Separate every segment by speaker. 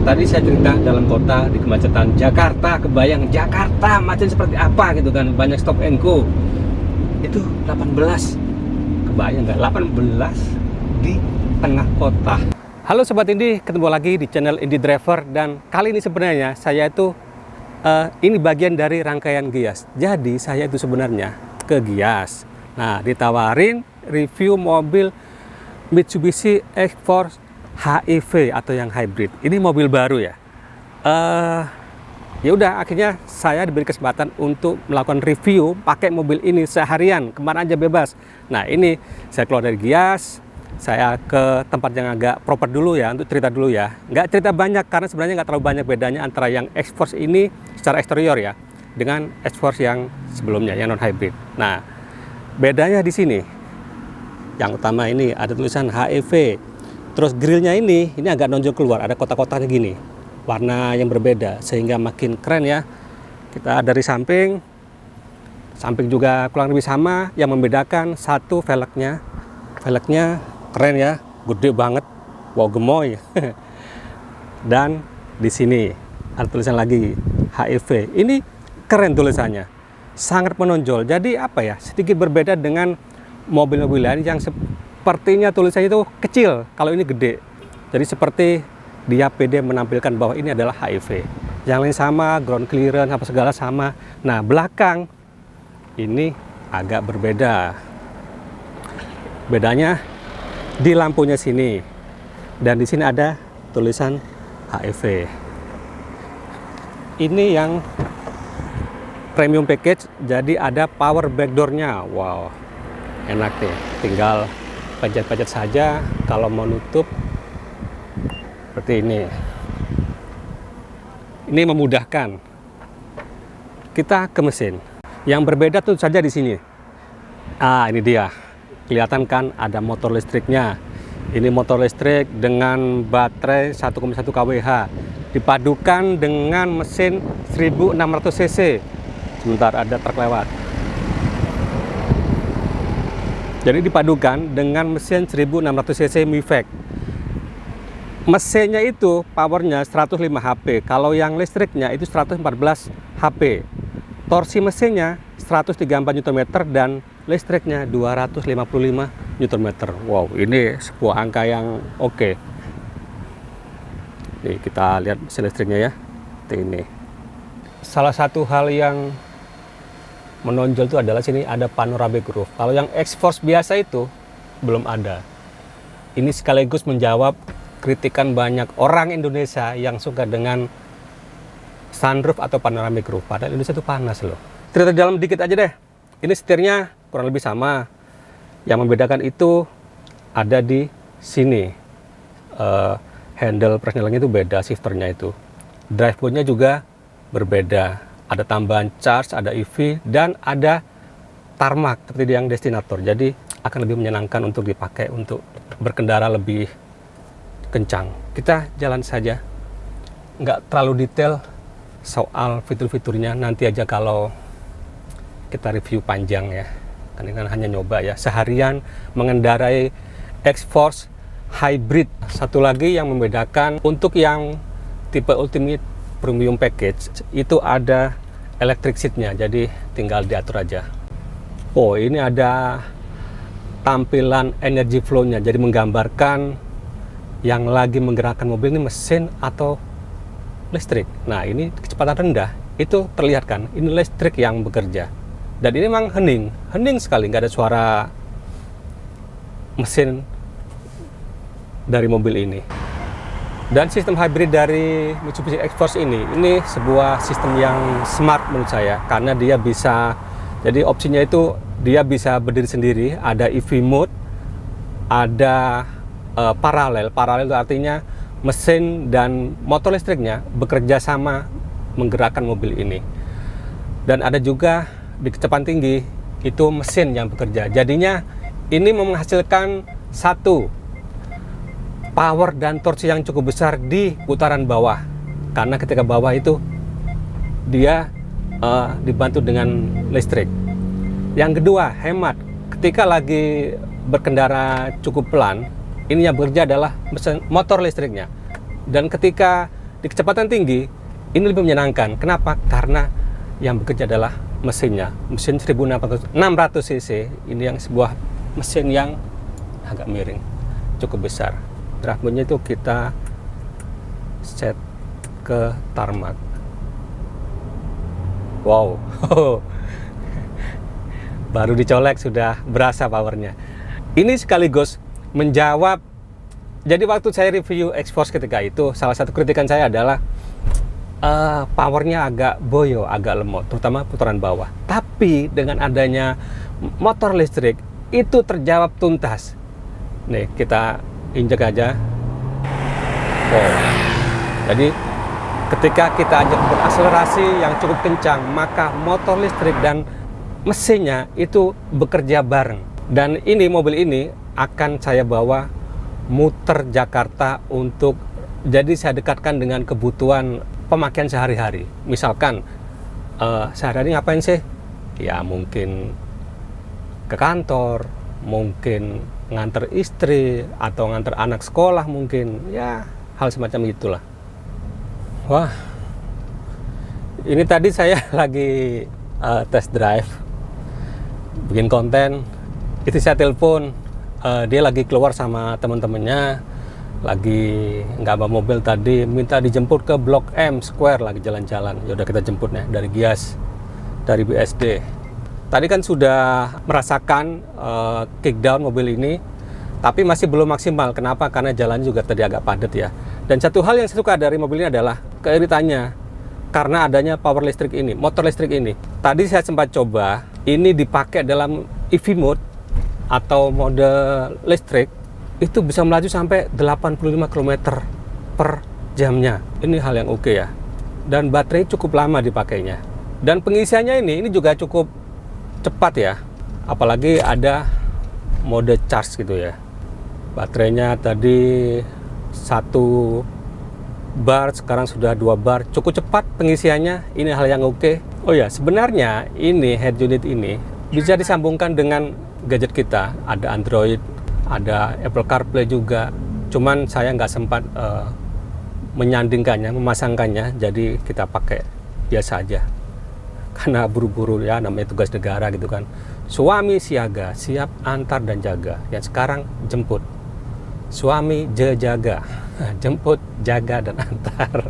Speaker 1: tadi saya cerita dalam kota di kemacetan Jakarta, kebayang Jakarta macet seperti apa gitu kan, banyak stop and go. Itu 18, kebayang nggak 18 di tengah kota. Halo Sobat Indie, ketemu lagi di channel Indie Driver. Dan kali ini sebenarnya saya itu ini bagian dari rangkaian Gias. Jadi saya itu sebenarnya ke Gias. Nah, ditawarin review mobil Mitsubishi X-Force HEV atau yang hybrid. Ini mobil baru ya. Ya udah, akhirnya saya diberi kesempatan untuk melakukan review pakai mobil ini seharian, kemana aja bebas. Nah, ini saya keluar dari Gias, saya ke tempat yang agak proper dulu ya, untuk cerita dulu ya. Nggak cerita banyak karena sebenarnya nggak terlalu banyak bedanya antara yang X-Force ini secara eksterior ya dengan X-Force yang sebelumnya, yang non hybrid. Nah, bedanya di sini. Yang utama ini ada tulisan HEV. Terus grillnya ini agak nonjol keluar, ada kotak-kotaknya gini, warna yang berbeda sehingga makin keren ya. Kita dari samping juga kurang lebih sama. Yang membedakan satu velgnya keren ya, gede banget, wow gemoy. Dan di sini ada tulisan lagi HEV. Ini keren tulisannya, sangat menonjol. Jadi apa ya, sedikit berbeda dengan mobil-mobil lain yang sepertinya tulisannya itu kecil, kalau ini gede. Jadi seperti dia PD menampilkan bahwa ini adalah HEV. Yang lain sama, ground clearance apa segala sama. Nah, belakang ini agak berbeda. Bedanya di lampunya sini, dan di sini ada tulisan HEV. Ini yang premium package, jadi ada power backdoor-nya. Wow, enak nih, tinggal pencet-pencet saja. Kalau mau nutup seperti ini memudahkan. Kita ke mesin. Yang berbeda tuh saja di sini. Ini dia, kelihatan kan ada motor listriknya. Ini motor listrik dengan baterai 1,1 kWh dipadukan dengan mesin 1600 cc. Sebentar, ada truk lewat. Jadi dipadukan dengan mesin 1600 cc MIVEC. Mesinnya itu powernya 105 HP. Kalau yang listriknya itu 114 HP. Torsi mesinnya 134 Nm dan listriknya 255 Nm. Wow, ini sebuah angka yang oke. Nih, kita lihat mesin listriknya ya. Ini. Salah satu hal yang menonjol itu adalah sini ada panoramic roof. Kalau yang X-Force biasa itu belum ada. Ini sekaligus menjawab kritikan banyak orang Indonesia yang suka dengan sunroof atau panoramic roof. Padahal Indonesia itu panas loh. Cerita di dalam dikit aja deh. Ini setirnya kurang lebih sama. Yang membedakan itu ada di sini. Handle persnelingnya itu beda, shifternya itu. Drive-nya juga berbeda. Ada tambahan charge, ada EV, dan ada tarmac seperti yang Destinator. Jadi akan lebih menyenangkan untuk dipakai untuk berkendara lebih kencang. Kita jalan saja, nggak terlalu detail soal fitur-fiturnya. Nanti aja kalau kita review panjang ya. Kan ini hanya nyoba ya, seharian mengendarai X-Force Hybrid. Satu lagi yang membedakan, untuk yang tipe Ultimate Premium Package itu ada electric seat-nya, jadi tinggal diatur aja. Oh, ini ada tampilan energy flow-nya, jadi menggambarkan yang lagi menggerakkan mobil ini mesin atau listrik. Nah, ini kecepatan rendah, itu terlihat kan, ini listrik yang bekerja. Dan ini memang hening sekali, nggak ada suara mesin dari mobil ini. Dan sistem hybrid dari Mitsubishi X-Force ini sebuah sistem yang smart menurut saya, karena dia bisa, jadi opsinya itu dia bisa berdiri sendiri, ada EV mode, ada paralel itu artinya mesin dan motor listriknya bekerja sama menggerakkan mobil ini. Dan ada juga di kecepatan tinggi itu mesin yang bekerja, jadinya ini menghasilkan satu power dan torsi yang cukup besar di putaran bawah, karena ketika bawah itu dia dibantu dengan listrik. Yang kedua, hemat. Ketika lagi berkendara cukup pelan, ini yang bekerja adalah mesin motor listriknya. Dan ketika di kecepatan tinggi ini lebih menyenangkan. Kenapa? Karena yang bekerja adalah mesinnya, mesin 1600 cc. Ini yang sebuah mesin yang agak miring, cukup besar. Drive-nya itu kita set ke tarmac. Wow, baru dicolek sudah berasa powernya. Ini sekaligus menjawab. Jadi waktu saya review Xforce ketika itu, salah satu kritikan saya adalah powernya agak boyo, agak lemot, terutama putaran bawah. Tapi dengan adanya motor listrik itu terjawab tuntas. Nih kita injek aja. Wow. Jadi ketika kita ajak berakselerasi yang cukup kencang, maka motor listrik dan mesinnya itu bekerja bareng. Dan ini mobil ini akan saya bawa muter Jakarta untuk jadi saya dekatkan dengan kebutuhan pemakaian sehari-hari. Misalkan sehari-hari ngapain sih? Ya mungkin ke kantor, mungkin nganter istri atau nganter anak sekolah, mungkin ya hal semacam itulah. Wah, ini tadi saya lagi test drive, bikin konten. Itu saya telepon, dia lagi keluar sama teman-temannya, lagi nggak bawa mobil tadi, minta dijemput ke Blok M Square, lagi jalan-jalan. Yaudah kita jemput nih dari Gias, dari BSD. Tadi kan sudah merasakan kickdown mobil ini, tapi masih belum maksimal. Kenapa? Karena jalan juga tadi agak padat ya. Dan satu hal yang saya suka dari mobil ini adalah keiritannya karena adanya power listrik ini, motor listrik ini. Tadi saya sempat coba, ini dipakai dalam EV mode atau mode listrik, itu bisa melaju sampai 85 km per jamnya. Ini hal yang oke ya. Dan baterai cukup lama dipakainya. Dan pengisiannya ini juga cukup cepat ya. Apalagi ada mode charge gitu ya. Baterainya tadi 1 bar, sekarang sudah 2 bar. Cukup cepat pengisiannya, ini hal yang oke. Oh ya, sebenarnya ini head unit ini bisa disambungkan dengan gadget kita. Ada Android, ada Apple CarPlay juga. Cuman saya nggak sempat menyandingkannya, memasangkannya, jadi kita pakai biasa aja. Karena buru-buru ya, namanya tugas negara gitu kan. Suami siaga, siap antar dan jaga. Yang sekarang jemput. Suami jaga, jemput, jaga, dan antar.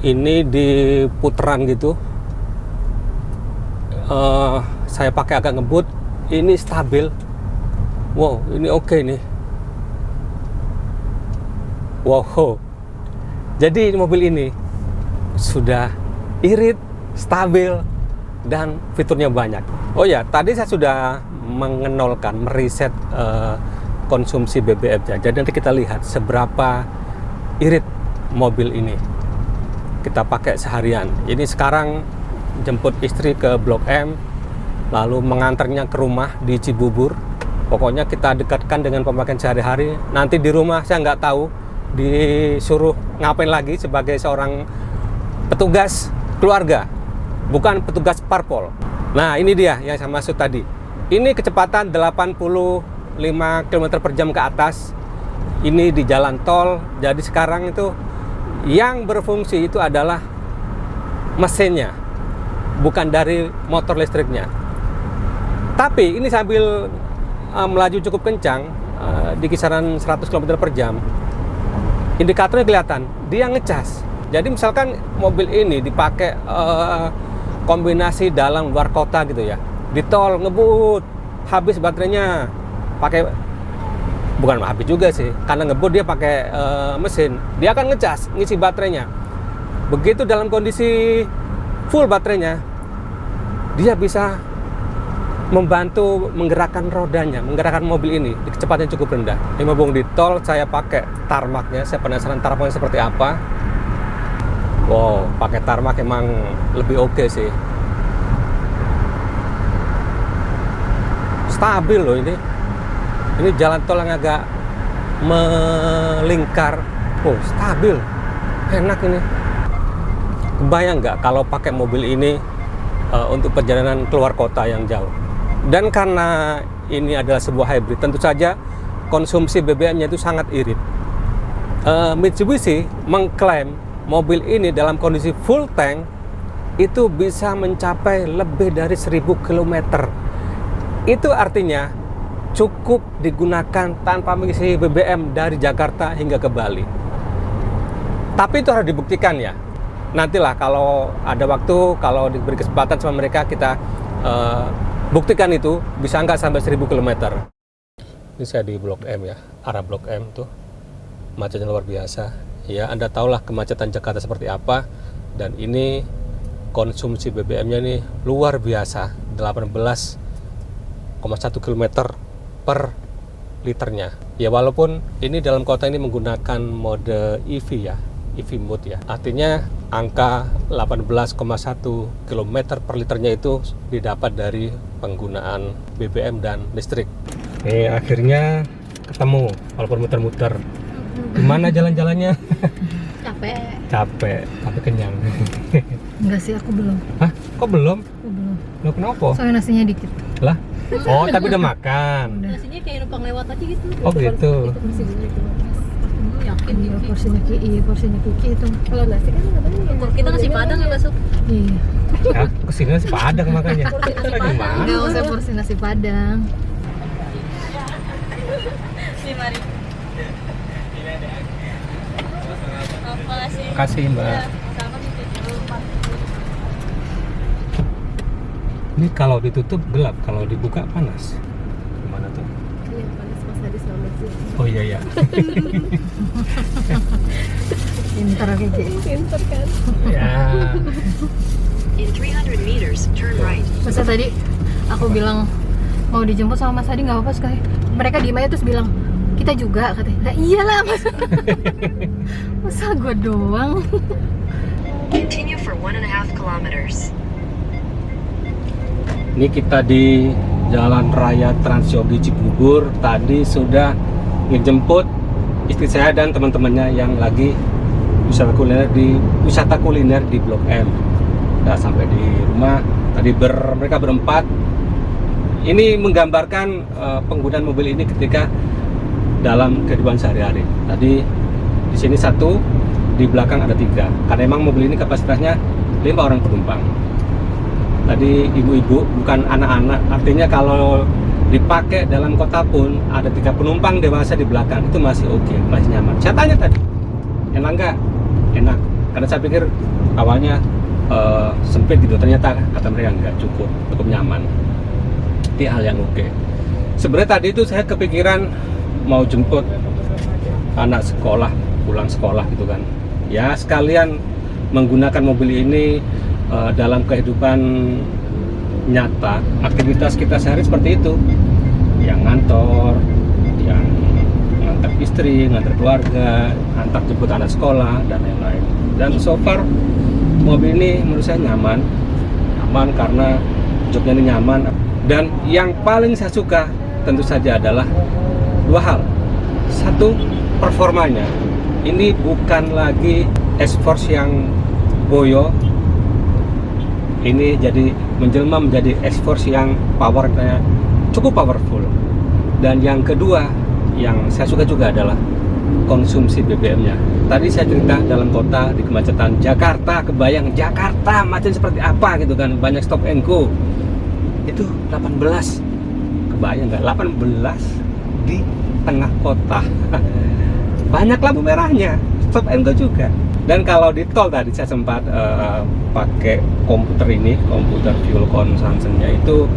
Speaker 1: Ini di putaran gitu, saya pakai agak ngebut, ini stabil. Wow, ini oke nih. Wow, jadi mobil ini sudah irit, stabil, dan fiturnya banyak. Oh ya, tadi saya sudah mengenolkan, meriset konsumsi BBM-nya. Jadi nanti kita lihat seberapa irit mobil ini. Kita pakai seharian. Ini sekarang jemput istri ke Blok M, lalu mengantarnya ke rumah di Cibubur. Pokoknya kita dekatkan dengan pemakaian sehari-hari. Nanti di rumah saya nggak tahu disuruh ngapain lagi sebagai seorang petugas keluarga, bukan petugas parpol. Nah ini dia yang saya maksud tadi. Ini kecepatan 85 km per jam ke atas. Ini di jalan tol. Jadi sekarang itu yang berfungsi itu adalah mesinnya, bukan dari motor listriknya. Tapi ini sambil melaju cukup kencang, di kisaran 100 km per jam, indikatornya kelihatan, dia ngecas. Jadi misalkan mobil ini dipakai kombinasi dalam luar kota gitu ya, di tol ngebut, habis baterainya, pakai, bukan habis juga sih, karena ngebut dia pakai mesin, dia akan ngecas, ngisi baterainya. Begitu dalam kondisi full baterainya, dia bisa membantu menggerakkan rodanya, menggerakkan mobil ini di kecepatan cukup rendah. Ini mumpung di tol, saya pakai tarmacnya. Saya penasaran tarmacnya seperti apa. Wow, pakai tarmac emang lebih oke sih. Stabil loh ini. Ini jalan tol yang agak melingkar. Oh, stabil. Enak ini. Kebayang nggak kalau pakai mobil ini untuk perjalanan keluar kota yang jauh? Dan karena ini adalah sebuah hybrid, tentu saja konsumsi BBM-nya itu sangat irit. Mitsubishi mengklaim mobil ini dalam kondisi full tank itu bisa mencapai lebih dari 1000 km. Itu artinya cukup digunakan tanpa mengisi BBM dari Jakarta hingga ke Bali. Tapi itu harus dibuktikan ya. Nantilah kalau ada waktu, kalau diberi kesempatan sama mereka, kita buktikan itu bisa nggak sampai 1000 km. Ini saya di Blok M ya, arah Blok M tuh macetnya luar biasa. Ya, Anda tahulah kemacetan Jakarta seperti apa. Dan ini konsumsi BBM-nya ini luar biasa, 18,1 km per liternya. Ya walaupun ini dalam kota ini menggunakan mode EV ya, EV mode ya. Artinya angka 18,1 km per liternya itu didapat dari penggunaan BBM dan listrik. Akhirnya ketemu walaupun muter-muter. Gimana jalan-jalannya? Capek, tapi kenyang.
Speaker 2: Enggak sih, aku belum.
Speaker 1: Hah? Kok belum?
Speaker 2: Aku belum.
Speaker 1: Loh, kenapa?
Speaker 2: Soalnya nasinya dikit.
Speaker 1: Lah? Oh, tapi udah makan.
Speaker 3: Nasinya kayak numpang lewat aja gitu.
Speaker 1: Oh gitu.
Speaker 3: Itu masih banyak banget. Yakin
Speaker 2: Iya, porsinya Kiki itu.
Speaker 3: Kalau nasi kan katanya kita nasi padang ya besok.
Speaker 2: Iya.
Speaker 1: Ah, kesini nasi padang makanya. Kita lagi mana?
Speaker 2: Enggak usah porsi nasi padang.
Speaker 3: 5.000.
Speaker 1: Makasih Mbak.
Speaker 3: Sama gitu.
Speaker 1: Ini kalau ditutup gelap, kalau dibuka panas. Gimana tuh?
Speaker 3: Yang panas Mas Hadi selamat sih.
Speaker 1: Oh iya ya.
Speaker 2: Pintar Kiki.
Speaker 3: Pinter kan.
Speaker 1: Ya.
Speaker 4: In 300 meters, turn right.
Speaker 2: Masa tadi aku bilang mau dijemput sama Mas Hadi nggak apa-apa sekali. Mereka diem aja terus bilang kita juga katanya. Nah iyalah masa gue doang.
Speaker 4: Continue for 1.5 kilometers.
Speaker 1: Ini kita di Jalan Raya Transyogi Cibubur. Tadi sudah ngejemput istri saya dan teman-temannya yang lagi wisata kuliner di Blok M. Udah sampai di rumah. Tadi mereka berempat. Ini menggambarkan penggunaan mobil ini ketika dalam kehidupan sehari-hari. Tadi di sini 1, di belakang ada 3. Karena emang mobil ini kapasitasnya 5 orang penumpang. Tadi ibu-ibu, bukan anak-anak. Artinya kalau dipakai dalam kota pun ada 3 penumpang dewasa di belakang, itu masih oke, masih nyaman. Saya tanya tadi, enak nggak? Enak. Karena saya pikir awalnya sempit gitu, ternyata kata mereka nggak, cukup nyaman. Itu hal yang oke. Sebenarnya tadi itu saya kepikiran mau jemput anak sekolah, pulang sekolah gitu kan. Ya sekalian menggunakan mobil ini dalam kehidupan nyata, aktivitas kita sehari seperti itu, yang ngantor, yang ngantar istri, ngantar keluarga, antar jemput anak sekolah dan lain-lain. Dan so far mobil ini menurut saya nyaman karena joknya ini nyaman. Dan yang paling saya suka tentu saja adalah 2 hal. 1, performanya. Ini bukan lagi S-Force yang boyo. Ini jadi menjelma menjadi S-Force yang powernya cukup powerful. Dan yang kedua, yang saya suka juga adalah konsumsi BBM-nya. Tadi saya cerita dalam kota di kemacetan Jakarta, kebayang Jakarta macet seperti apa gitu kan, banyak stop and go. Itu 18, kebayang nggak? 18 di tengah kota. Banyak lampu merahnya, stop and go juga. Dan kalau di tol tadi saya sempat pakai komputer ini, komputer fuel consumption-nya itu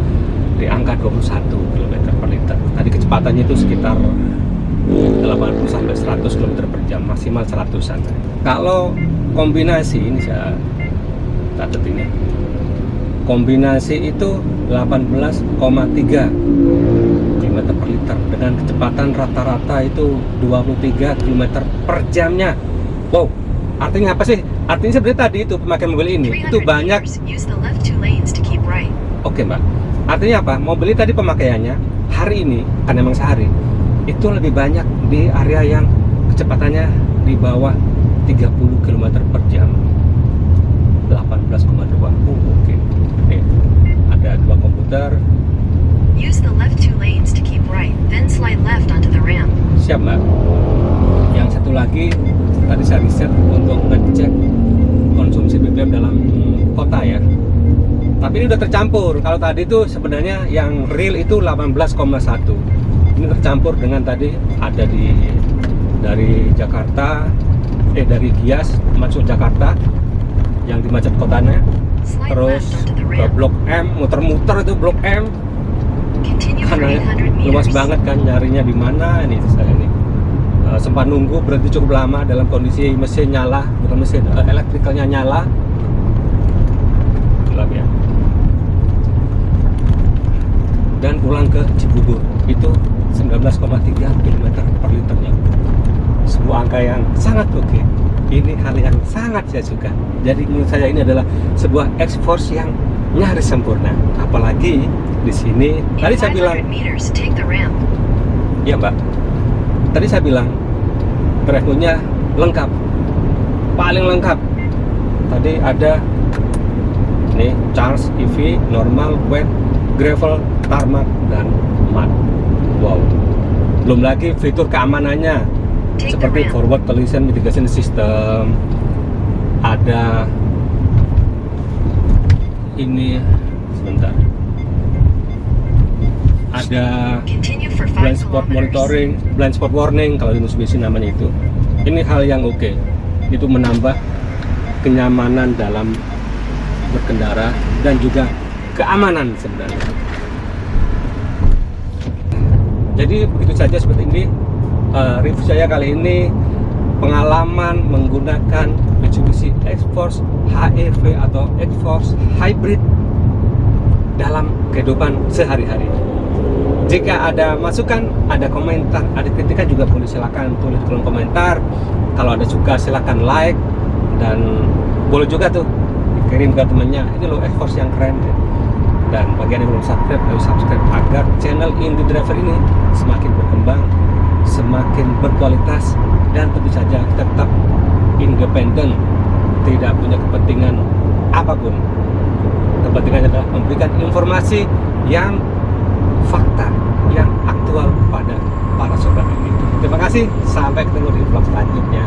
Speaker 1: di angka 21 km per liter. Tadi kecepatannya itu sekitar 80 sampai 100 km per jam, maksimal 100-an. Kalau kombinasi ini saya catat ini, kombinasi itu 18,3 km per liter dengan kecepatan rata-rata itu 23 km per jamnya. Wow, artinya apa sih? Artinya sebenarnya tadi itu pemakaian mobil ini itu banyak. Oke Mbak, artinya apa? Mobil ini tadi pemakaiannya hari ini, kan emang sehari, itu lebih banyak di area yang kecepatannya di bawah 30 km per jam. Siap Mbak. Yang satu lagi tadi saya riset untuk ngecek konsumsi BBM dalam kota ya. Tapi ini udah tercampur. Kalau tadi itu sebenarnya yang real itu 18,1. Ini tercampur dengan tadi ada dari Jakarta, dari Gias masuk Jakarta yang di macet kotanya.
Speaker 4: Slide
Speaker 1: Terus
Speaker 4: left onto the
Speaker 1: ke
Speaker 4: ramp.
Speaker 1: Blok M, muter-muter itu Blok M.
Speaker 4: Continue for
Speaker 1: Karena
Speaker 4: 800
Speaker 1: luas
Speaker 4: meters.
Speaker 1: banget kan nyarinya di mana ini saya nih. Sempat nunggu berhenti cukup lama dalam kondisi mesin nyala, bukan mesin elektrikalnya nyala. Gelap ya. Dan pulang ke Cibubur itu 19,3 km per liternya. Sebuah angka yang sangat oke. Ini hal yang sangat saya suka. Jadi menurut saya ini adalah sebuah X-Force yang nyaris sempurna. Apalagi di sini tadi
Speaker 4: In
Speaker 1: saya bilang
Speaker 4: 500 meters, take the ramp.
Speaker 1: ya Mbak, tadi saya bilang drive-nya lengkap, paling lengkap. Tadi ada nih charge, EV, normal, wet, gravel, tarmac, dan mud. Wow, belum lagi fitur keamanannya
Speaker 4: Take the
Speaker 1: seperti
Speaker 4: ramp.
Speaker 1: forward collision mitigation system. Ada ini sebentar. Ada
Speaker 4: Continue for 5
Speaker 1: blind spot
Speaker 4: kilometers.
Speaker 1: monitoring, blind spot warning kalau di Mitsubishi namanya itu. Ini hal yang oke. Itu menambah kenyamanan dalam berkendara dan juga keamanan sebenarnya. Jadi begitu saja seperti ini review saya kali ini, pengalaman menggunakan Mitsubishi X-Force HEV atau X-Force Hybrid dalam kehidupan sehari-hari. Jika ada masukan, ada komentar, ada kritikan juga boleh silakan tulis kolom komentar. Kalau ada suka silakan like, dan boleh juga tuh kirim ke temannya. Ini loh X-Force yang keren. Dan bagi yang belum subscribe, ayo subscribe agar channel Indie Driver ini semakin berkembang, semakin berkualitas, dan tentu saja tetap independen, tidak punya kepentingan apapun. Kepentingannya adalah memberikan informasi yang fakta, yang aktual pada para sobat ini. Terima kasih, sampai ketemu di vlog selanjutnya.